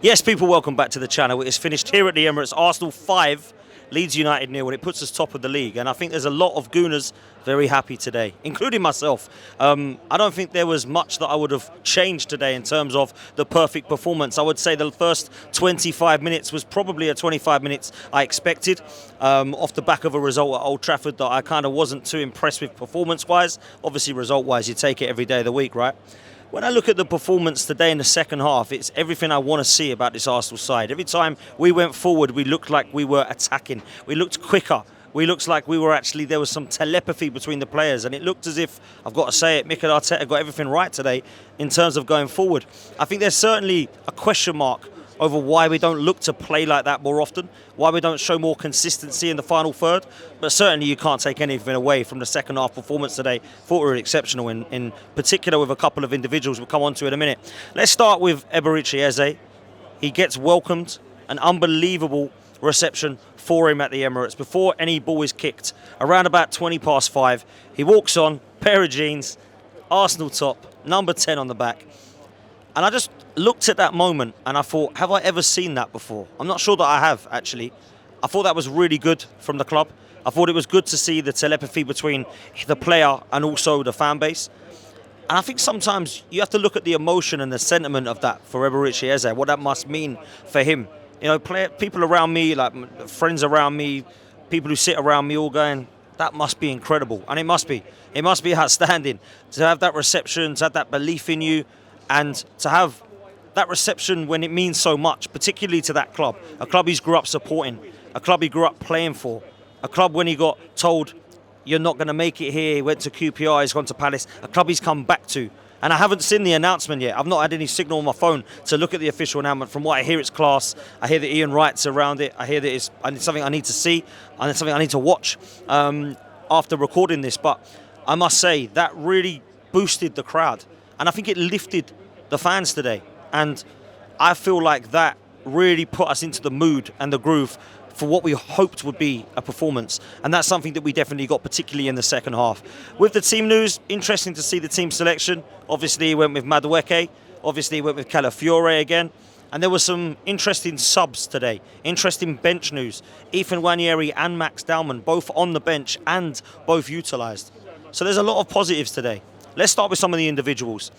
Yes, people, welcome back to the channel. It is finished here at the Emirates. Arsenal 5, Leeds United 0, and it puts us top of the league. And I think there's a lot of Gooners very happy today, including myself. I don't think there was much that I would have changed today in terms of the perfect performance. I would say the first 25 minutes was probably a 25 minutes I expected, off the back of a result at Old Trafford that I kind of wasn't too impressed with performance-wise. Obviously, result-wise, you take it every day of the week, right? When I look at the performance today in the second half, it's everything I want to see about this Arsenal side. Every time we went forward, we looked like we were attacking. We looked quicker. We looked like we were actually, there was some telepathy between the players, and it looked as if, I've got to say it, Mikel Arteta got everything right today in terms of going forward. I think there's certainly a question mark over why we don't look to play like that more often, why we don't show more consistency in the final third. But certainly you can't take anything away from the second half performance today. Thought we were exceptional, in particular with a couple of individuals we'll come on to in a minute. Let's start with Eberic. He gets welcomed, an unbelievable reception for him at the Emirates before any ball is kicked. Around about 20 past 5, he walks on, pair of jeans, Arsenal top, number 10 on the back. And I just looked at that moment and I thought, have I ever seen that before? I'm not sure that I have, actually. I thought that was really good from the club. I thought it was good to see the telepathy between the player and also the fan base. And I think sometimes you have to look at the emotion and the sentiment of that for Eberic, what that must mean for him. You know, people around me, like friends around me, people who sit around me all going, that must be incredible. And it must be. It must be outstanding to have that reception, to have that belief in you, and to have that reception when it means so much, particularly to that club. A club he's grew up supporting, a club he grew up playing for, a club when he got told, you're not going to make it here, he went to QPR, he's gone to Palace, a club he's come back to. And I haven't seen the announcement yet. I've not had any signal on my phone to look at the official announcement. From what I hear, it's class. I hear that Ian Wright's around it. I hear that it's something I need to see, and it's something I need to watch after recording this. But I must say, that really boosted the crowd. And I think it lifted the fans today. And I feel like that really put us into the mood and the groove for what we hoped would be a performance. And that's something that we definitely got, particularly in the second half. With the team news, interesting to see the team selection. Obviously, he went with Madueke. Obviously, he went with Calafiore again. And there were some interesting subs today. Interesting bench news. Ethan Nwaneri and Max Dowman, both on the bench and both utilised. So there's a lot of positives today. Let's start with some of the individuals.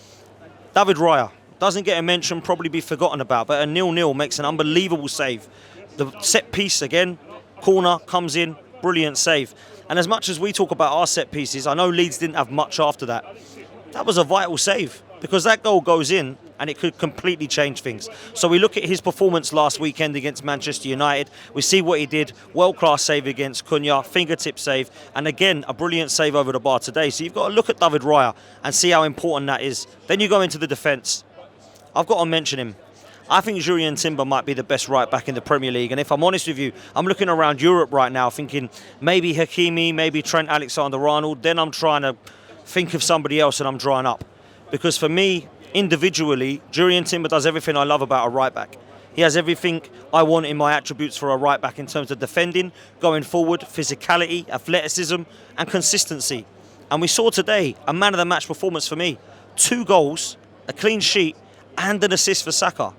David Raya doesn't get a mention, probably be forgotten about, but a 0-0 makes an unbelievable save. The set piece again, corner comes in, brilliant save. And as much as we talk about our set pieces, I know Leeds didn't have much after that. That was a vital save, because that goal goes in and it could completely change things. So we look at his performance last weekend against Manchester United. We see what he did. World-class save against Cunha, fingertip save, and again, a brilliant save over the bar today. So you've got to look at David Raya and see how important that is. Then you go into the defence. I've got to mention him. I think Jurrien Timber might be the best right-back in the Premier League. And if I'm honest with you, I'm looking around Europe right now thinking maybe Hakimi, maybe Trent Alexander-Arnold. Then I'm trying to think of somebody else and I'm drawing up. Because for me, individually, Jurrien Timber does everything I love about a right-back. He has everything I want in my attributes for a right-back in terms of defending, going forward, physicality, athleticism, and consistency. And we saw today a man-of-the-match performance for me. 2 goals, a clean sheet, and an assist for Saka.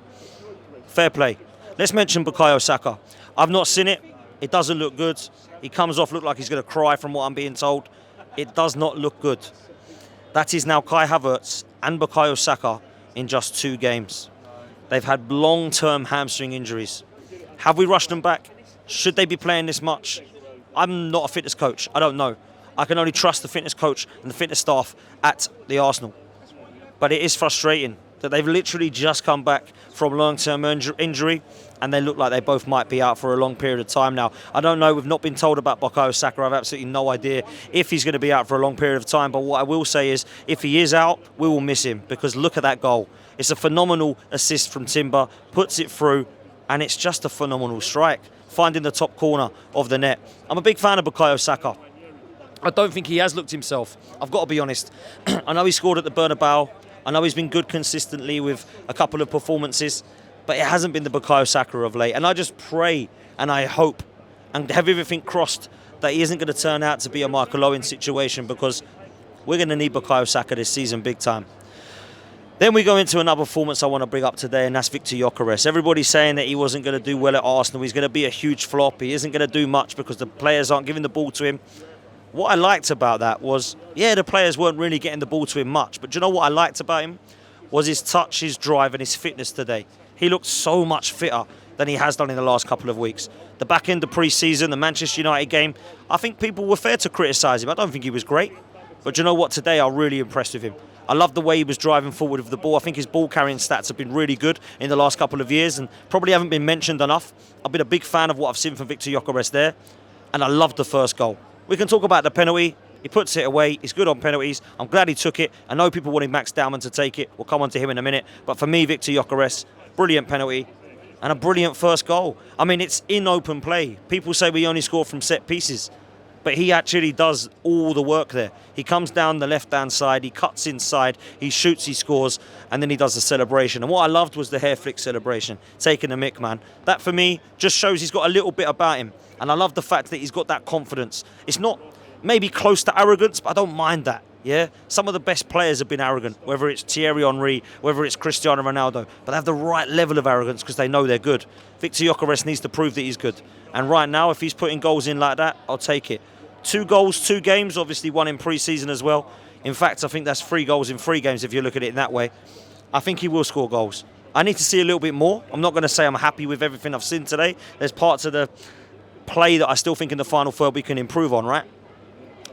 Fair play. Let's mention Bukayo Saka. I've not seen it. It doesn't look good. He comes off, look like he's going to cry from what I'm being told. It does not look good. That is now Kai Havertz and Bukayo Saka in just 2 games. They've had long-term hamstring injuries. Have we rushed them back? Should they be playing this much? I'm not a fitness coach. I don't know. I can only trust the fitness coach and the fitness staff at the Arsenal. But it is frustrating that they've literally just come back from long-term injury and they look like they both might be out for a long period of time now. I don't know, we've not been told about Bukayo Saka. I have absolutely no idea if he's going to be out for a long period of time, but what I will say is if he is out, we will miss him, because look at that goal. It's a phenomenal assist from Timber, puts it through, and it's just a phenomenal strike, finding the top corner of the net. I'm a big fan of Bukayo Saka. I don't think he has looked himself, I've got to be honest. I know he scored at the Bernabeu. I know he's been good consistently with a couple of performances, but it hasn't been the Bukayo Saka of late. And I just pray and I hope and have everything crossed that he isn't going to turn out to be a Michael Owen situation, because we're going to need Bukayo Saka this season big time. Then we go into another performance I want to bring up today, and that's Viktor Gyökeres. Everybody's saying that he wasn't going to do well at Arsenal. He's going to be a huge flop. He isn't going to do much because the players aren't giving the ball to him. What I liked about that was, yeah, the players weren't really getting the ball to him much. But do you know what I liked about him? Was his touch, his drive, and his fitness today. He looked so much fitter than he has done in the last couple of weeks. The back end of pre-season, the Manchester United game, I think people were fair to criticise him. I don't think he was great. But do you know what? Today, I'm really impressed with him. I love the way he was driving forward with the ball. I think his ball carrying stats have been really good in the last couple of years and probably haven't been mentioned enough. I've been a big fan of what I've seen from Viktor Gyökeres there, and I loved the first goal. We can talk about the penalty. He puts it away. He's good on penalties. I'm glad he took it. I know people wanted Max Dowman to take it. We'll come on to him in a minute. But for me, Viktor Gyökeres, brilliant penalty and a brilliant first goal. I mean, it's in open play. People say we only score from set pieces, but he actually does all the work there. He comes down the left-hand side, he cuts inside, he shoots, he scores, and then he does the celebration. And what I loved was the hair flick celebration, taking the mick, man. That, for me, just shows he's got a little bit about him. And I love the fact that he's got that confidence. It's not maybe close to arrogance, but I don't mind that, yeah? Some of the best players have been arrogant, whether it's Thierry Henry, whether it's Cristiano Ronaldo, but they have the right level of arrogance because they know they're good. Viktor Gyökeres needs to prove that he's good. And right now, if he's putting goals in like that, I'll take it. 2 goals, 2 games, obviously one in pre-season as well. In fact, I think that's 3 goals in 3 games if you look at it in that way. I think he will score goals. I need to see a little bit more. I'm not going to say I'm happy with everything I've seen today. There's parts of the play that I still think in the final third we can improve on, right?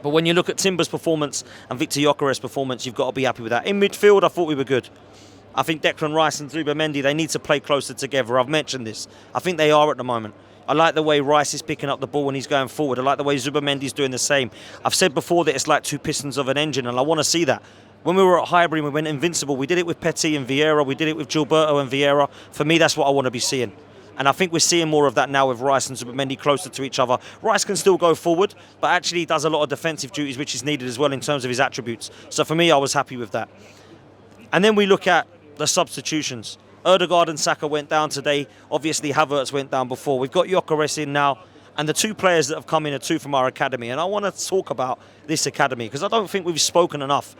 But when you look at Timber's performance and Viktor Gyökeres' performance, you've got to be happy with that. In midfield, I thought we were good. I think Declan Rice and Zubamendi, they need to play closer together. I've mentioned this. I think they are at the moment. I like the way Rice is picking up the ball when he's going forward. I like the way Zubamendi's doing the same. I've said before that it's like 2 pistons of an engine, and I want to see that. When we were at Highbury and we went invincible, we did it with Petit and Vieira. We did it with Gilberto and Vieira. For me, that's what I want to be seeing. And I think we're seeing more of that now with Rice and Zubamendi closer to each other. Rice can still go forward, but actually he does a lot of defensive duties, which is needed as well in terms of his attributes. So for me, I was happy with that. And then we look at the substitutions. Ødegaard and Saka went down today. Obviously, Havertz went down before. We've got Gyökeres in now. And the 2 players that have come in are 2 from our academy. And I want to talk about this academy because I don't think we've spoken enough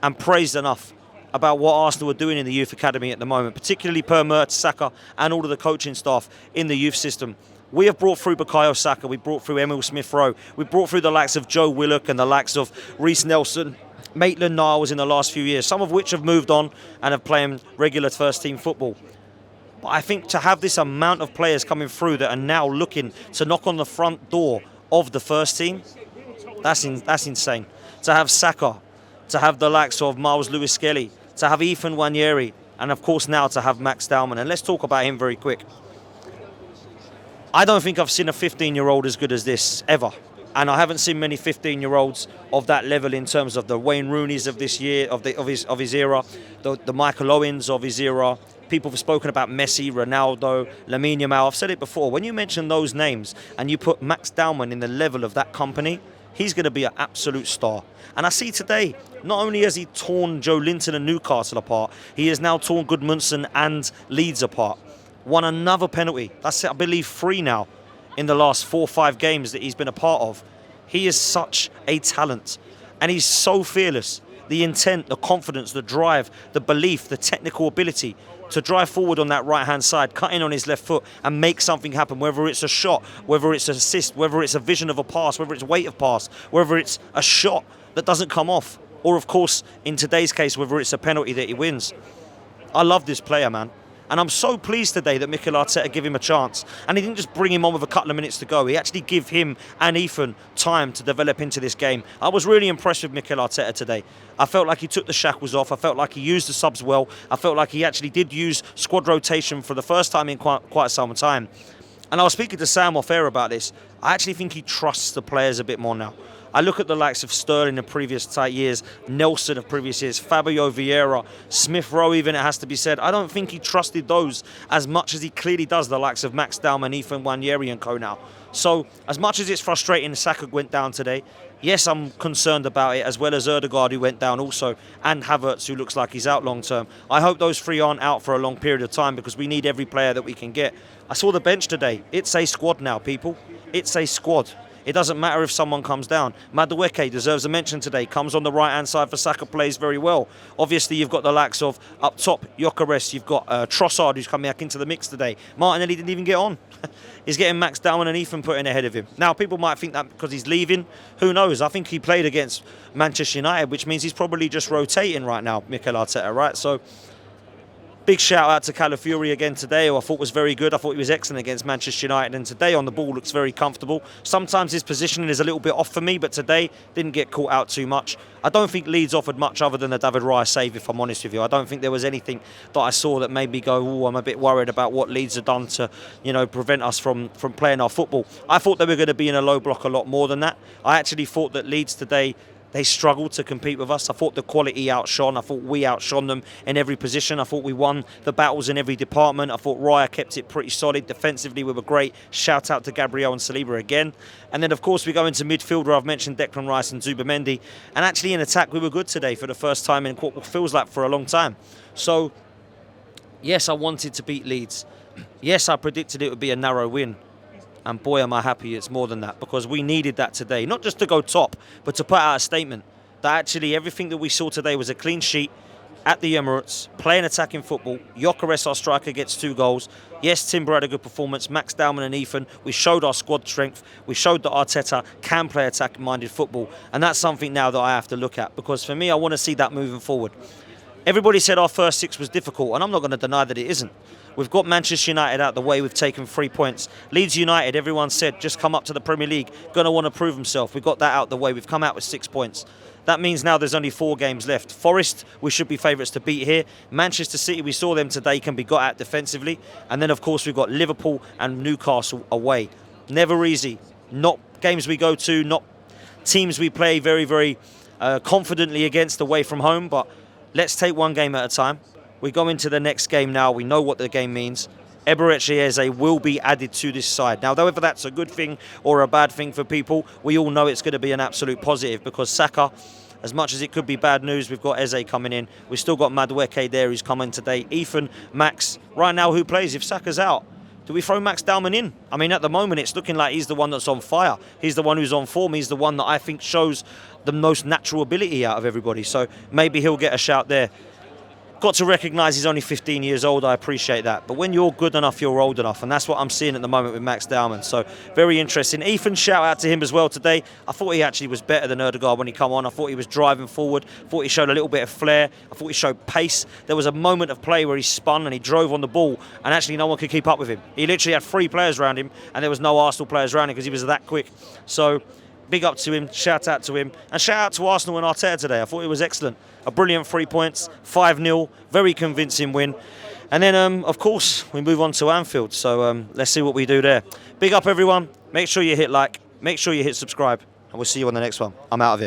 and praised enough about what Arsenal are doing in the youth academy at the moment, particularly Per Mertesacker, Saka, and all of the coaching staff in the youth system. We have brought through Bukayo Saka. We brought through Emil Smith-Rowe. We brought through the likes of Joe Willock and the likes of Reece Nelson, Maitland-Niles in the last few years, some of which have moved on and have playing regular first-team football. But I think to have this amount of players coming through that are now looking to knock on the front door of the first team, that's insane. To have Saka, to have the likes of Miles Lewis-Skelly, to have Ethan Nwaneri, and of course now to have Max Dowman. And let's talk about him very quick. I don't think I've seen a 15-year-old as good as this ever. And I haven't seen many 15-year-olds of that level in terms of the Wayne Rooneys of this year, of his era, the Michael Owens of his era. People have spoken about Messi, Ronaldo, Lamine Yamal. I've said it before. When you mention those names and you put Max Dowman in the level of that company, he's going to be an absolute star. And I see today, not only has he torn Joe Linton and Newcastle apart, he has now torn Goodmanson and Leeds apart. Won another penalty. That's, I believe, 3 now in the last 4 or 5 games that he's been a part of. He is such a talent. And he's so fearless. The intent, the confidence, the drive, the belief, the technical ability to drive forward on that right-hand side, cut in on his left foot and make something happen, whether it's a shot, whether it's an assist, whether it's a vision of a pass, whether it's weight of pass, whether it's a shot that doesn't come off, or, of course, in today's case, whether it's a penalty that he wins. I love this player, man. And I'm so pleased today that Mikel Arteta gave him a chance. And he didn't just bring him on with a couple of minutes to go. He actually gave him and Ethan time to develop into this game. I was really impressed with Mikel Arteta today. I felt like he took the shackles off. I felt like he used the subs well. I felt like he actually did use squad rotation for the first time in quite some time. And I was speaking to Sam off air about this. I actually think he trusts the players a bit more now. I look at the likes of Sterling in previous years, Nelson of previous years, Fabio Vieira, Smith-Rowe even, it has to be said. I don't think he trusted those as much as he clearly does the likes of Max Dowman, Ethan Nwaneri and co now. So as much as it's frustrating Saka went down today, yes, I'm concerned about it, as well as Ødegaard, who went down also, and Havertz, who looks like he's out long term. I hope those 3 aren't out for a long period of time because we need every player that we can get. I saw the bench today. It's a squad now, people. It's a squad. It doesn't matter if someone comes down. Madueke deserves a mention today. Comes on the right-hand side for Saka, plays very well. Obviously, you've got the likes of up top, Gyökeres. You've got Trossard, who's coming back into the mix today. Martinelli didn't even get on. He's getting Max Dalman and Ethan put in ahead of him. Now, people might think that because he's leaving. Who knows? I think he played against Manchester United, which means he's probably just rotating right now, Mikel Arteta, right? So, big shout out to Calafiori again today, who I thought was very good. I thought he was excellent against Manchester United, and today on the ball looks very comfortable. Sometimes his positioning is a little bit off for me, but today didn't get caught out too much. I don't think Leeds offered much other than the David Raya save, if I'm honest with you. I don't think there was anything that I saw that made me go, oh, I'm a bit worried about what Leeds have done to, prevent us from playing our football. I thought they were going to be in a low block a lot more than that. I actually thought that Leeds today, they struggled to compete with us. I thought the quality outshone. I thought we outshone them in every position. I thought we won the battles in every department. I thought Raya kept it pretty solid. Defensively, we were great. Shout out to Gabriel and Saliba again. And then, of course, we go into midfield where I've mentioned Declan Rice and Zubimendi. And actually, in attack, we were good today for the first time in what feels like for a long time. So, yes, I wanted to beat Leeds. Yes, I predicted it would be a narrow win. And boy, am I happy it's more than that, because we needed that today. Not just to go top, but to put out a statement that actually everything that we saw today was a clean sheet at the Emirates, playing attacking football. Gyökeres, our striker, gets 2 goals. Yes, Timber had a good performance. Max Dalman and Ethan, we showed our squad strength. We showed that Arteta can play attacking-minded football. And that's something now that I have to look at, because for me, I want to see that moving forward. Everybody said our first 6 was difficult, and I'm not going to deny that it isn't. We've got Manchester United out the way. We've taken 3 points. Leeds United, everyone said, just come up to the Premier League, going to want to prove himself. We've got that out the way. We've come out with 6 points. That means now there's only 4 games left. Forest, we should be favourites to beat here. Manchester City, we saw them today, can be got at defensively. And then, of course, we've got Liverpool and Newcastle away. Never easy. Not games we go to, not teams we play very, very confidently against away from home. But let's take one game at a time. We go into the next game now. We know what the game means. Eberic will be added to this side. Now, whether that's a good thing or a bad thing for people, we all know it's going to be an absolute positive, because Saka, as much as it could be bad news, we've got Eze coming in. We've still got Madueke there, who's coming today. Ethan, Max. Right now, who plays if Saka's out? Do we throw Max Dalman in? I mean, at the moment, it's looking like he's the one that's on fire. He's the one who's on form. He's the one that I think shows the most natural ability out of everybody. So maybe he'll get a shout there. Got to recognise he's only 15 years old. I appreciate that. But when you're good enough, you're old enough. And that's what I'm seeing at the moment with Max Dalman. So very interesting. Ethan, shout out to him as well today. I thought he actually was better than Ødegaard when he come on. I thought he was driving forward. I thought he showed a little bit of flair. I thought he showed pace. There was a moment of play where he spun and he drove on the ball, and actually no one could keep up with him. He literally had 3 players around him, and there was no Arsenal players around him because he was that quick. So big up to him, shout out to him, and shout out to Arsenal and Arteta today. I thought it was excellent. A brilliant 3 points, 5-0, very convincing win. And then, of course, we move on to Anfield. So let's see what we do there. Big up, everyone. Make sure you hit like, make sure you hit subscribe, and we'll see you on the next one. I'm out of here.